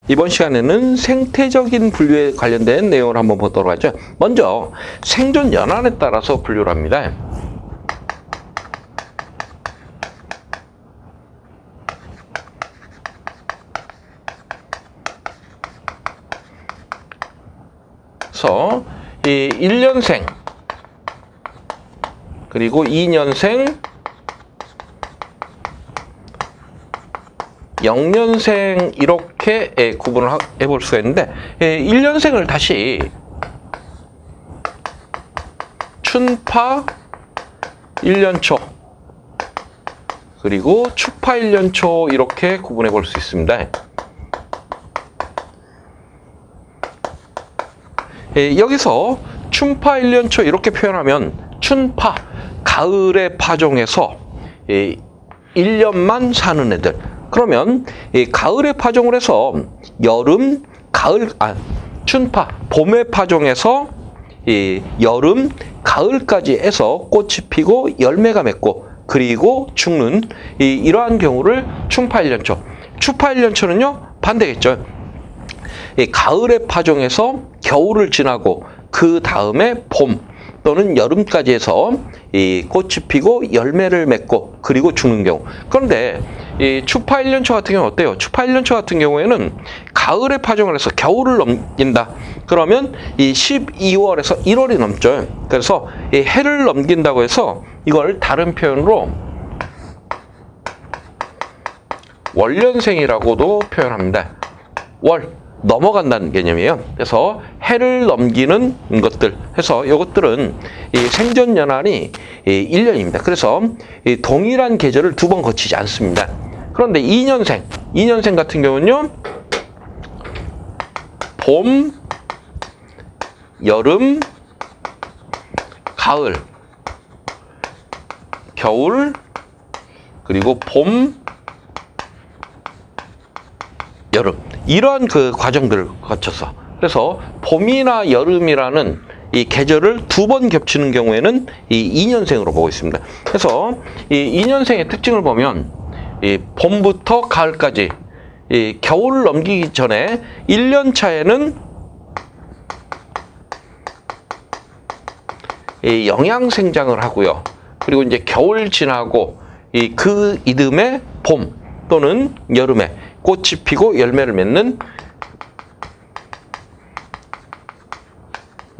이번 시간에는 생태적인 분류에 관련된 내용을 한번 보도록 하죠. 먼저 생존 연한에 따라서 분류를 합니다. 그래서 이 1년생 그리고 2년생 0년생 이렇게 구분을 해볼 수가 있는데 1년생을 다시 춘파 1년초 그리고 추파 1년초 이렇게 구분해 볼 수 있습니다. 여기서 춘파 1년초 이렇게 표현하면 춘파, 가을에 파종해서 1년만 사는 애들. 그러면 가을에 파종을 해서 여름, 가을, 춘파, 봄에 파종해서 여름, 가을까지 해서 꽃이 피고 열매가 맺고 그리고 죽는 이러한 경우를 춘파 1년초. 추파 1년초는요 반대겠죠. 가을에 파종해서 겨울을 지나고 그 다음에 봄 또는 여름까지 해서 꽃이 피고 열매를 맺고 그리고 죽는 경우. 그런데 이 추파 1년초 같은 경우는 어때요? 추파 1년초 같은 경우에는 가을에 파종을 해서 겨울을 넘긴다. 그러면 이 12월에서 1월이 넘죠. 그래서 이 해를 넘긴다고 해서 이걸 다른 표현으로 월년생이라고도 표현합니다. 월 넘어간다는 개념이에요. 그래서 해를 넘기는 것들 해서 이것들은 이 생존 연한이 1년입니다. 그래서 동일한 계절을 두 번 거치지 않습니다. 그런데 2년생 같은 경우는요. 봄, 여름, 가을, 겨울, 그리고 봄, 여름 이러한 그 과정들을 거쳐서 그래서 봄이나 여름이라는 이 계절을 두 번 겹치는 경우에는 이 2년생으로 보고 있습니다. 그래서 이 2년생의 특징을 보면 이 봄부터 가을까지 이 겨울을 넘기기 전에 1년 차에는 이 영양 생장을 하고요. 그리고 이제 겨울 지나고 그 이듬해 봄 또는 여름에 꽃이 피고 열매를 맺는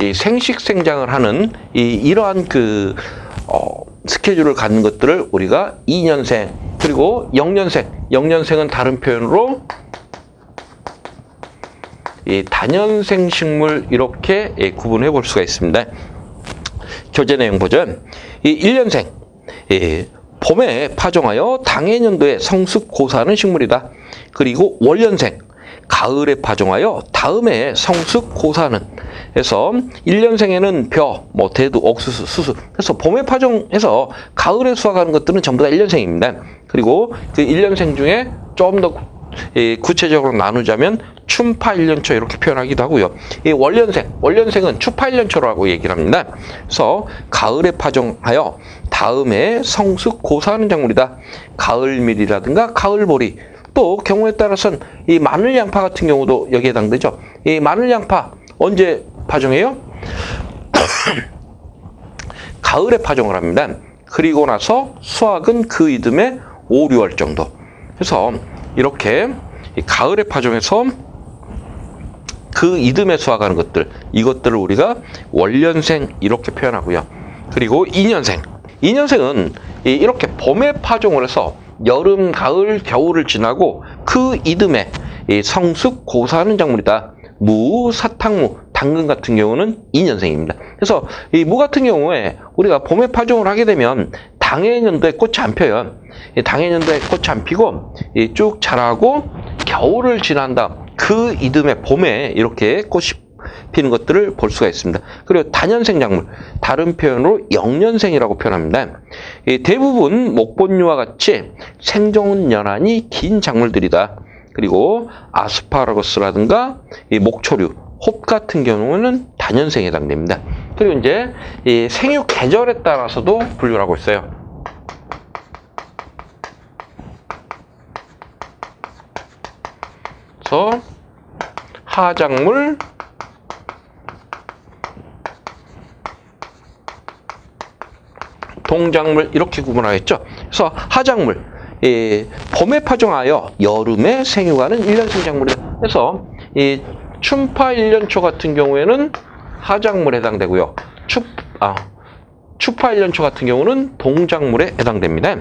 이 생식 생장을 하는 이러한 스케줄을 갖는 것들을 우리가 2년생 그리고 0년생은 다른 표현으로 이 다년생 식물 이렇게 구분해 볼 수가 있습니다. 교재 내용 보죠. 이 1년생 봄에 파종하여 당해년도에 성숙 고사하는 식물이다. 그리고 월년생 가을에 파종하여 다음에 성숙 고사하는 해서 1년생에는 벼, 대두, 옥수수, 수수 해서 봄에 파종해서 가을에 수확하는 것들은 전부 다 1년생입니다. 그리고 그 1년생 중에 좀 더 구체적으로 나누자면 춘파 1년초 이렇게 표현하기도 하고요. 이 월년생은 추파 1년초라고 얘기를 합니다. 그래서 가을에 파종하여 다음에 성숙 고사하는 작물이다. 가을밀이라든가 가을보리 또 경우에 따라서는 이 마늘 양파 같은 경우도 여기에 해당되죠. 이 마늘 양파 언제 파종해요? 가을에 파종을 합니다. 그리고 나서 수확은 그 이듬해 5, 6월 정도. 그래서 이렇게 가을에 파종해서 그 이듬해 수확하는 것들 이것들을 우리가 월년생 이렇게 표현하고요. 그리고 2년생은 이렇게 봄에 파종을 해서 여름, 가을, 겨울을 지나고 그 이듬해 성숙 고사하는 작물이다. 무, 사탕무, 당근 같은 경우는 2년생입니다. 그래서 이 무 같은 경우에 우리가 봄에 파종을 하게 되면 당해년도에 꽃이 안 펴요. 당해년도에 꽃이 안 피고 쭉 자라고 겨울을 지난 다음 그 이듬해 봄에 이렇게 꽃이 피는 것들을 볼 수가 있습니다. 그리고 다년생 작물, 다른 표현으로 영년생이라고 표현합니다. 대부분 목본류와 같이 생존 연한이 긴 작물들이다. 그리고 아스파라거스라든가 목초류, 홉 같은 경우는 다년생에 해당됩니다. 그리고 이제 이 생육 계절에 따라서도 분류를 하고 있어요. 그래서 하작물, 동작물 이렇게 구분하겠죠. 그래서 하작물, 봄에 파종하여 여름에 생육하는 1년생 작물이다. 그래서 이 춘파 1년초 같은 경우에는 하작물에 해당되고요. 추파 1년초 같은 경우는 동작물에 해당됩니다.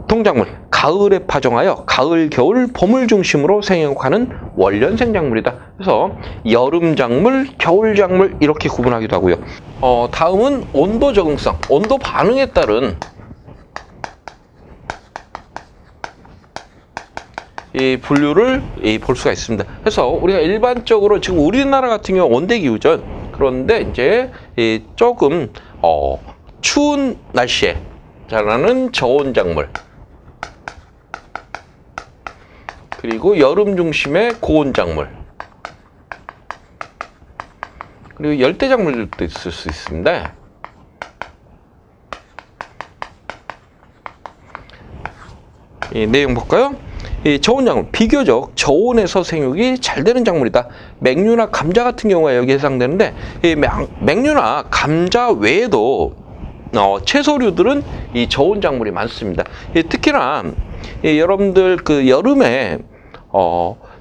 동작물, 가을에 파종하여 가을, 겨울, 봄을 중심으로 생육하는 월년생 작물이다. 그래서 여름 작물, 겨울 작물 이렇게 구분하기도 하고요. 다음은 온도 적응성, 온도 반응에 따른 이 분류를 볼 수가 있습니다. 그래서 우리가 일반적으로 지금 우리나라 같은 경우 온대기후죠. 그런데 이제 조금 추운 날씨에 자라는 저온작물, 그리고 여름 중심의 고온작물, 그리고 열대작물들도 있을 수 있습니다. 내용 볼까요? 저온작물, 비교적 저온에서 생육이 잘 되는 작물이다. 맹류나 감자 같은 경우가 여기에 해당되는데, 맹류나 감자 외에도 채소류들은 이 저온 작물이 많습니다. 특히나 여러분들 그 여름에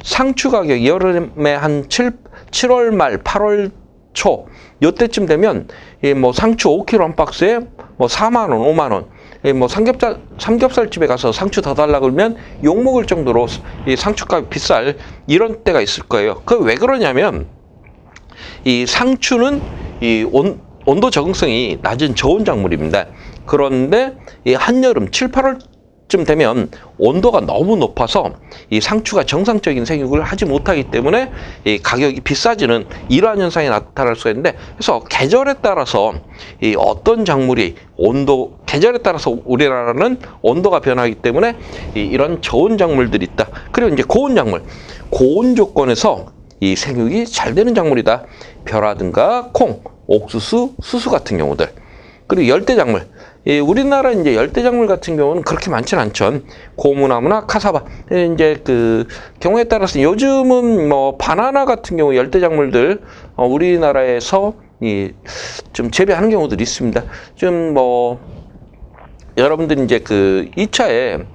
상추 가격이 여름에 한 7월 말 8월 초 요때쯤 되면 뭐 상추 5kg 한 박스에 뭐 4만 원, 5만 원. 뭐 삼겹살집에 가서 상추 더 달라 그러면 욕 먹을 정도로 이 상추값이 비쌀 이런 때가 있을 거예요. 그 왜 그러냐면 이 상추는 이 온도 적응성이 낮은 저온 작물입니다. 그런데 이 한여름 7, 8월쯤 되면 온도가 너무 높아서 이 상추가 정상적인 생육을 하지 못하기 때문에 이 가격이 비싸지는 이러한 현상이 나타날 수가 있는데, 그래서 계절에 따라서 이 어떤 작물이 계절에 따라서 우리나라는 온도가 변하기 때문에 이런 저온 작물들이 있다. 그리고 이제 고온 작물, 고온 조건에서 이 생육이 잘 되는 작물이다. 벼라든가 콩, 옥수수, 수수 같은 경우들. 그리고 열대작물, 우리나라 이제 열대작물 같은 경우는 그렇게 많지는 않죠. 고무나무나 카사바. 이제 그 경우에 따라서 요즘은 뭐 바나나 같은 경우 열대작물들 우리나라에서 좀 재배하는 경우들이 있습니다. 좀 뭐 여러분들 이제 그 2차에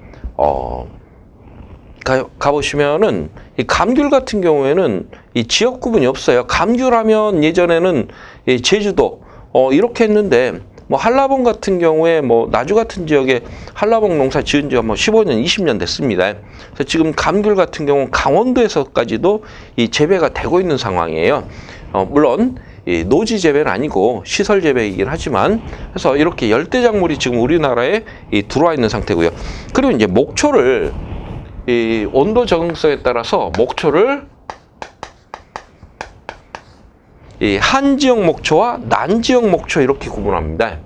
가보시면은 이 감귤 같은 경우에는 이 지역 구분이 없어요. 감귤 하면 예전에는 제주도 이렇게 했는데, 뭐 한라봉 같은 경우에 뭐 나주 같은 지역에 한라봉 농사 지은 지가 뭐 15년, 20년 됐습니다. 그래서 지금 감귤 같은 경우 강원도에서까지도 이 재배가 되고 있는 상황이에요. 물론 이 노지 재배는 아니고 시설 재배이긴 하지만, 그래서 이렇게 열대작물이 지금 우리나라에 들어와 있는 상태고요. 그리고 이제 목초를 이 온도 적응성에 따라서 목초를 이 한지역 목초와 난지역 목초 이렇게 구분합니다.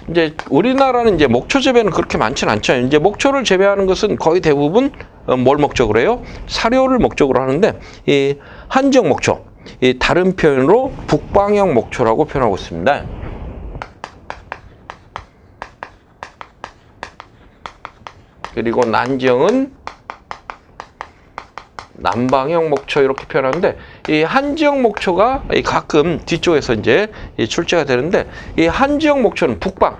이제 우리나라는 이제 목초 재배는 그렇게 많지는 않죠. 이제 목초를 재배하는 것은 거의 대부분 뭘 목적으로 해요? 사료를 목적으로 하는데, 이 한지역 목초, 이 다른 표현으로 북방형 목초라고 표현하고 있습니다. 그리고 난지역은 남방형 목초 이렇게 표현하는데, 이 한지역 목초가 가끔 뒤쪽에서 이제 출제가 되는데, 이 한지역 목초는 북방,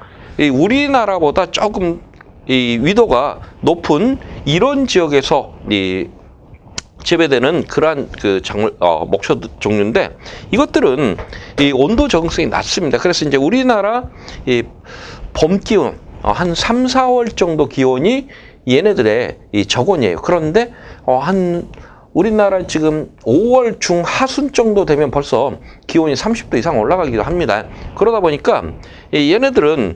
우리나라보다 조금 위도가 높은 이런 지역에서 재배되는 그러한 그 목초 종류인데, 이것들은 이 온도 적응성이 낮습니다. 그래서 이제 우리나라 봄 기온 한 3, 4월 정도 기온이 얘네들의 이 저온이에요. 그런데 우리나라 지금 5월 중하순 정도 되면 벌써 기온이 30도 이상 올라가기도 합니다. 그러다 보니까 얘네들은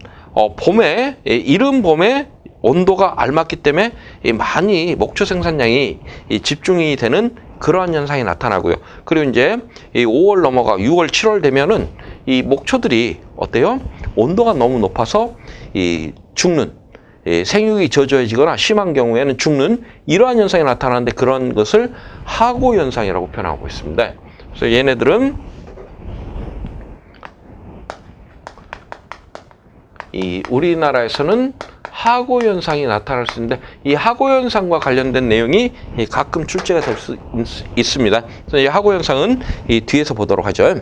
봄에, 이른 봄에 온도가 알맞기 때문에 많이 목초 생산량이 집중이 되는 그러한 현상이 나타나고요. 그리고 이제 5월 넘어가 6월, 7월 되면은 이 목초들이 어때요? 온도가 너무 높아서 죽는, 생육이 저조해지거나 심한 경우에는 죽는 이러한 현상이 나타나는데, 그런 것을 하고 현상이라고 표현하고 있습니다. 그래서 얘네들은 이 우리나라에서는 하고 현상이 나타날 수 있는데 이 하고 현상과 관련된 내용이 가끔 출제가 될 수 있습니다. 그래서 이 하고 현상은 이 뒤에서 보도록 하죠.